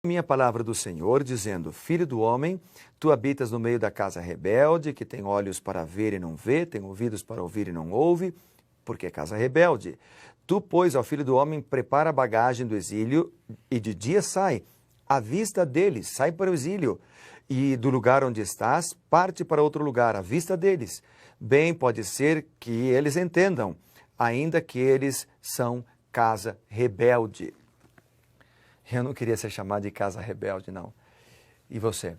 Minha palavra do Senhor, dizendo: Filho do homem, tu habitas no meio da casa rebelde, que tem olhos para ver e não vê, tem ouvidos para ouvir e não ouve, porque é casa rebelde. Tu, pois, ao filho do homem, prepara a bagagem do exílio, e de dia sai, à vista deles, sai para o exílio, e do lugar onde estás, parte para outro lugar, à vista deles. Bem pode ser que eles entendam, ainda que eles são casa rebelde. Eu não queria ser chamado de casa rebelde, não. E você?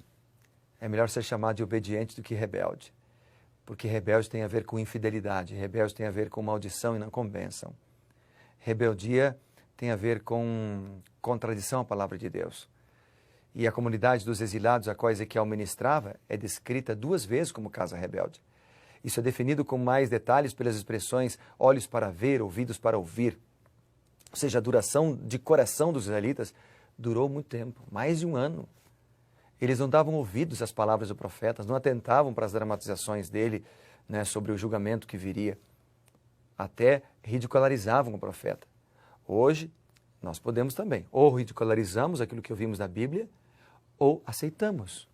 É melhor ser chamado de obediente do que rebelde. Porque rebelde tem a ver com infidelidade, rebelde tem a ver com maldição e não com bênção. Rebeldia tem a ver com contradição à palavra de Deus. E a comunidade dos exilados a qual Ezequiel ministrava é descrita 2 vezes como casa rebelde. Isso é definido com mais detalhes pelas expressões olhos para ver, ouvidos para ouvir. Ou seja, a duração de coração dos israelitas durou muito tempo, mais de 1 ano. Eles não davam ouvidos às palavras do profeta, não atentavam para as dramatizações dele, né, sobre o julgamento que viria. Até ridicularizavam o profeta. Hoje, nós podemos também, ou ridicularizamos aquilo que ouvimos na Bíblia, ou aceitamos.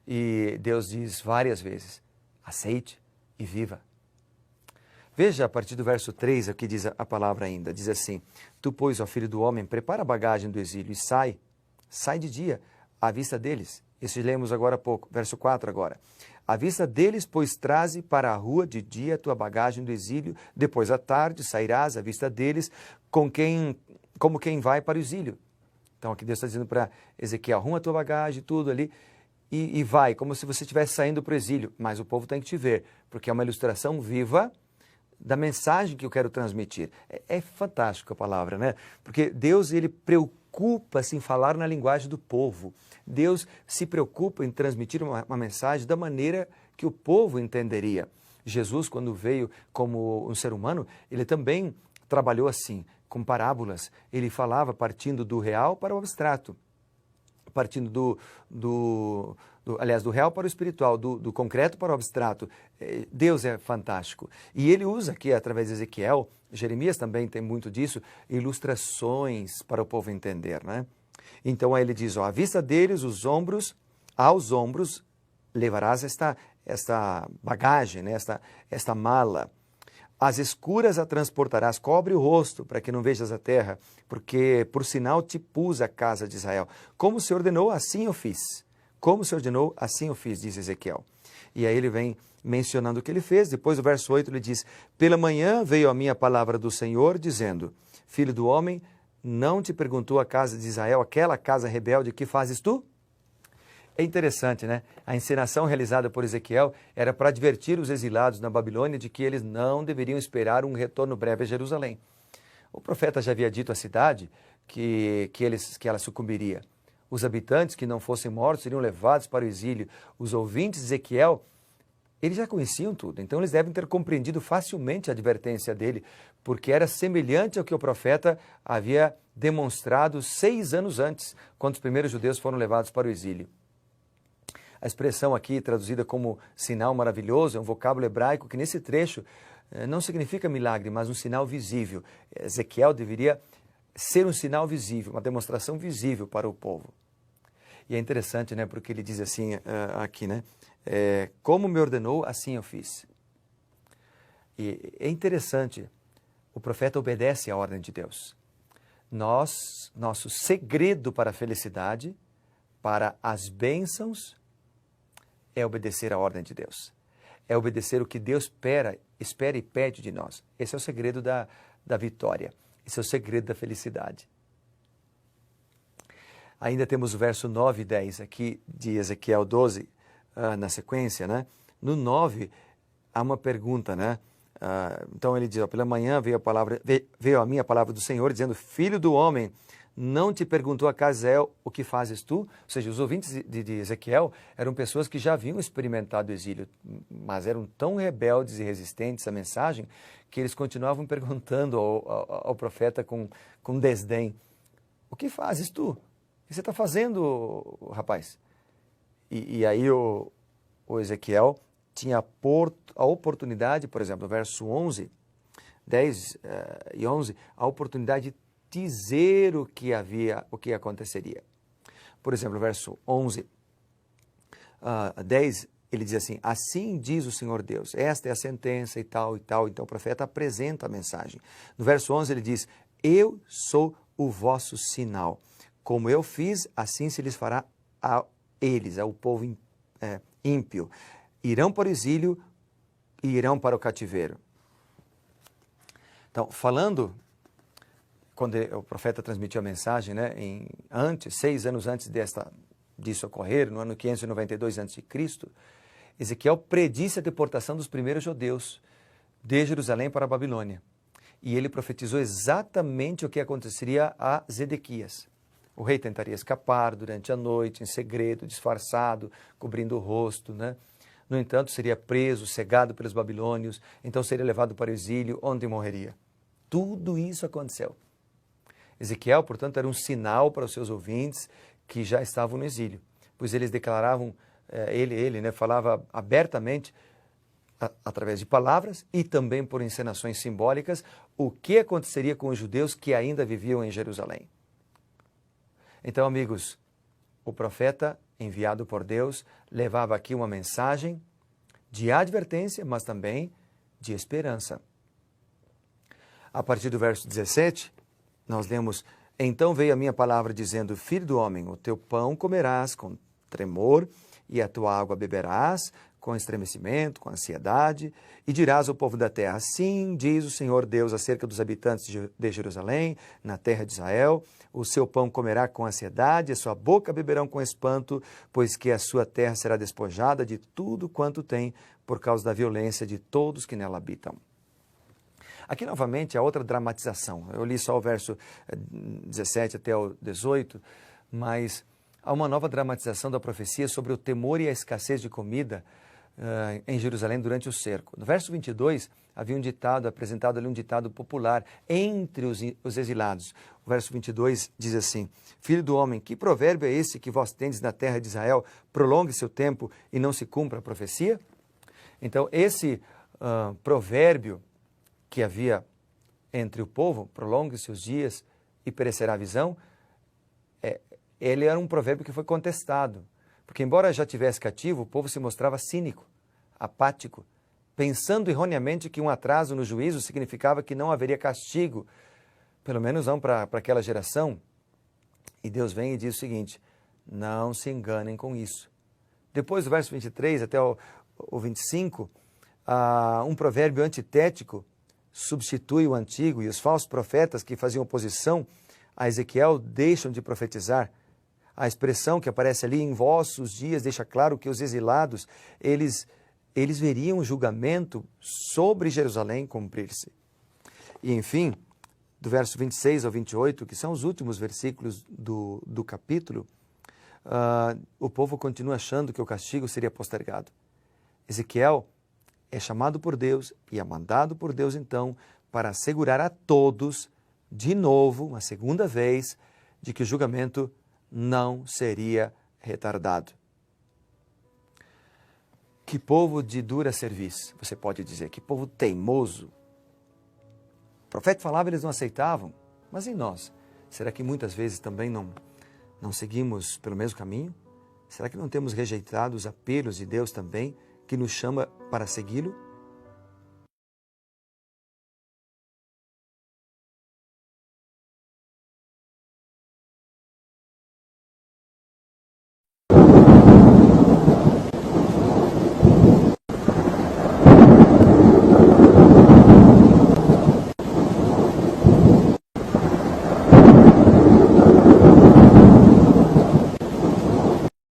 E Deus diz várias vezes: aceite e viva. Veja a partir do verso 3 o que diz a palavra ainda. Diz assim: Tu, pois, ó filho do homem, prepara a bagagem do exílio e sai de dia, à vista deles. Isso lemos agora há pouco, verso 4 agora. À vista deles, pois, traze para a rua de dia a tua bagagem do exílio, depois à tarde sairás à vista deles, como quem vai para o exílio. Então aqui Deus está dizendo para Ezequiel: arruma a tua bagagem, tudo ali, e vai, como se você estivesse saindo para o exílio. Mas o povo tem que te ver, porque é uma ilustração viva da mensagem que eu quero transmitir. É fantástico a palavra, né? Porque Deus, ele preocupa-se em falar na linguagem do povo. Deus se preocupa em transmitir uma mensagem da maneira que o povo entenderia. Jesus, quando veio como um ser humano, ele também trabalhou assim, com parábolas. Ele falava partindo do real para o abstrato, partindo do real para o espiritual, do concreto para o abstrato. Deus é fantástico. E ele usa aqui, através de Ezequiel, Jeremias também tem muito disso, ilustrações para o povo entender, né? Então aí ele diz: à vista deles, aos ombros, levarás esta bagagem, né? esta mala. As escuras a transportarás, cobre o rosto, para que não vejas a terra, porque por sinal te pus a casa de Israel. Como se ordenou, assim eu fiz. Como se ordenou, assim eu fiz, diz Ezequiel. E aí ele vem mencionando o que ele fez. Depois, do verso 8, ele diz: pela manhã veio a minha palavra do Senhor, dizendo: filho do homem, não te perguntou a casa de Israel, aquela casa rebelde, que fazes tu? É interessante, né? A encenação realizada por Ezequiel era para advertir os exilados na Babilônia de que eles não deveriam esperar um retorno breve a Jerusalém. O profeta já havia dito à cidade que ela sucumbiria. Os habitantes que não fossem mortos seriam levados para o exílio. Os ouvintes de Ezequiel, eles já conheciam tudo, então eles devem ter compreendido facilmente a advertência dele, porque era semelhante ao que o profeta havia demonstrado 6 anos antes, quando os primeiros judeus foram levados para o exílio. A expressão aqui, traduzida como sinal maravilhoso, é um vocábulo hebraico que nesse trecho não significa milagre, mas um sinal visível. Ezequiel deveria ser um sinal visível, uma demonstração visível para o povo. E é interessante, né, porque ele diz assim aqui, né, como me ordenou, assim eu fiz. E é interessante, o profeta obedece à ordem de Deus. Nosso segredo para a felicidade, para as bênçãos, é obedecer à ordem de Deus. É obedecer o que Deus espera e pede de nós. Esse é o segredo da vitória. Esse é o segredo da felicidade. Ainda temos o verso 9 e 10 aqui de Ezequiel 12, na sequência, né? No 9, há uma pergunta, né? Então ele diz: pela manhã veio a minha palavra do Senhor, dizendo: filho do homem, não te perguntou a casa de Israel, o que fazes tu? Ou seja, os ouvintes de Ezequiel eram pessoas que já haviam experimentado o exílio, mas eram tão rebeldes e resistentes à mensagem que eles continuavam perguntando ao profeta com desdém: o que fazes tu? O que você está fazendo, rapaz? E aí o Ezequiel tinha a oportunidade, por exemplo, no verso 11, 10 e 11, a oportunidade de dizer o que aconteceria. Por exemplo, verso 11, 10, ele diz assim, assim diz o Senhor Deus, esta é a sentença e tal, e tal. Então o profeta apresenta a mensagem. No verso 11 ele diz, eu sou o vosso sinal. Como eu fiz, assim se lhes fará a eles, ao povo ímpio. Irão para o exílio e irão para o cativeiro. Então, falando, quando o profeta transmitiu a mensagem, né, 6 anos antes disso ocorrer, no ano 592 a.C., Ezequiel predisse a deportação dos primeiros judeus de Jerusalém para a Babilônia. E ele profetizou exatamente o que aconteceria a Zedequias. O rei tentaria escapar durante a noite, em segredo, disfarçado, cobrindo o rosto, né? No entanto, seria preso, cegado pelos babilônios, então seria levado para o exílio, onde morreria. Tudo isso aconteceu. Ezequiel, portanto, era um sinal para os seus ouvintes que já estavam no exílio, pois eles declaravam, ele falava abertamente, através de palavras e também por encenações simbólicas, o que aconteceria com os judeus que ainda viviam em Jerusalém. Então, amigos, o profeta enviado por Deus levava aqui uma mensagem de advertência, mas também de esperança. A partir do verso 17, nós lemos, então veio a minha palavra dizendo, filho do homem, o teu pão comerás com tremor e a tua água beberás com estremecimento, com ansiedade, e dirás ao povo da terra, assim diz o Senhor Deus acerca dos habitantes de Jerusalém, na terra de Israel, o seu pão comerá com ansiedade, a sua boca beberão com espanto, pois que a sua terra será despojada de tudo quanto tem, por causa da violência de todos que nela habitam. Aqui, novamente, a outra dramatização. Eu li só o verso 17 até o 18, mas há uma nova dramatização da profecia sobre o temor e a escassez de comida em Jerusalém durante o cerco. No verso 22, havia um ditado, apresentado ali um ditado popular entre os exilados. O verso 22 diz assim, filho do homem, que provérbio é esse que vós tendes na terra de Israel? Prolongue seu tempo e não se cumpra a profecia? Então, esse provérbio que havia entre o povo, prolongue seus dias e perecerá a visão, ele era um provérbio que foi contestado. Porque, embora já tivesse cativo, o povo se mostrava cínico, apático, pensando erroneamente que um atraso no juízo significava que não haveria castigo, pelo menos não para aquela geração. E Deus vem e diz o seguinte, não se enganem com isso. Depois do verso 23 até o 25, um provérbio antitético substitui o antigo e os falsos profetas que faziam oposição a Ezequiel deixam de profetizar. A expressão que aparece ali, em vossos dias, deixa claro que os exilados, eles veriam o julgamento sobre Jerusalém cumprir-se. E, enfim, do verso 26 ao 28, que são os últimos versículos do capítulo, o povo continua achando que o castigo seria postergado. Ezequiel é chamado por Deus e é mandado por Deus, então, para assegurar a todos, de novo, uma segunda vez, de que o julgamento não seria retardado. Que povo de dura serviço, você pode dizer, que povo teimoso. O profeta falava, eles não aceitavam, mas em nós, será que muitas vezes também não seguimos pelo mesmo caminho? Será que não temos rejeitado os apelos de Deus também, que nos chama para segui-lo?